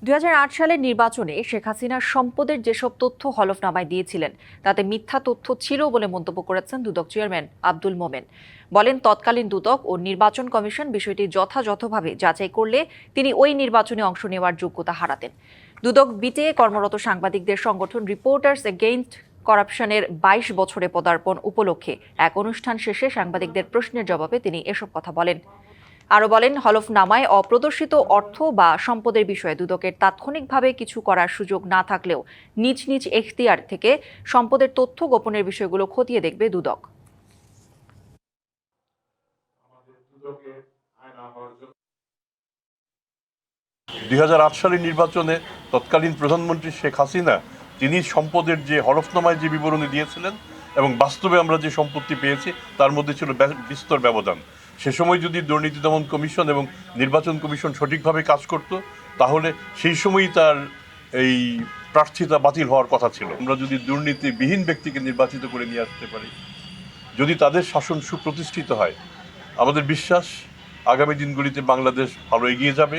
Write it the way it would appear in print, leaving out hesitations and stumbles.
২০০৮ সালের নির্বাচনে শেখ হাসিনার সম্পদের যেসব তথ্য হলফনামায় দিয়েছিলেন তাতে মিথ্যা তথ্য ছিল বলে মন্তব্য করেছেন দুদক চেয়ারম্যান আব্দুল মোমেন। বলেন, তৎকালীন দুদক ও নির্বাচন কমিশন বিষয়টি যথাযথভাবে যাচাই করলে তিনি ওই নির্বাচনে অংশ নেওয়ার যোগ্যতা হারাতেন। দুদক বিটে কর্মরত সাংবাদিকদের সংগঠন রিপোর্টার্স এগেইনস্ট করাপশনের ২২ বছরে পদার্পণ উপলক্ষে এক অনুষ্ঠান শেষে সাংবাদিকদের প্রশ্নের জবাবে তিনি এসব কথা বলেন। আরও বলেন, হলফনামায় অপ্রদর্শিত অর্থ বা সম্পদের বিষয়ে দুদকের তাৎক্ষণিকভাবে কিছু করার সুযোগ না থাকলেও নিজ নিজ এখতিয়ার থেকে সম্পদের তথ্য গোপনের বিষয়গুলো খতিয়ে দেখবে দুদক। সালের নির্বাচনে তৎকালীন প্রধানমন্ত্রী শেখ হাসিনা তিনি সম্পদের যে হলফনামায় যে বিবরণী দিয়েছিলেন এবং বাস্তবে আমরা যে সম্পত্তি পেয়েছি তার মধ্যে ছিল বিস্তর ব্যবধান। সে সময় যদি দুর্নীতি দমন কমিশন এবং নির্বাচন কমিশন সঠিকভাবে কাজ করত তাহলে সেই সময়ই তার এই প্রার্থিতা বাতিল হওয়ার কথা ছিল। আমরা যদি দুর্নীতিবিহীন ব্যক্তিকে নির্বাচিত করে নিয়ে আসতে পারি, যদি তাদের শাসন সুপ্রতিষ্ঠিত হয়, আমাদের বিশ্বাস আগামী দিনগুলিতে বাংলাদেশ ভালো এগিয়ে যাবে।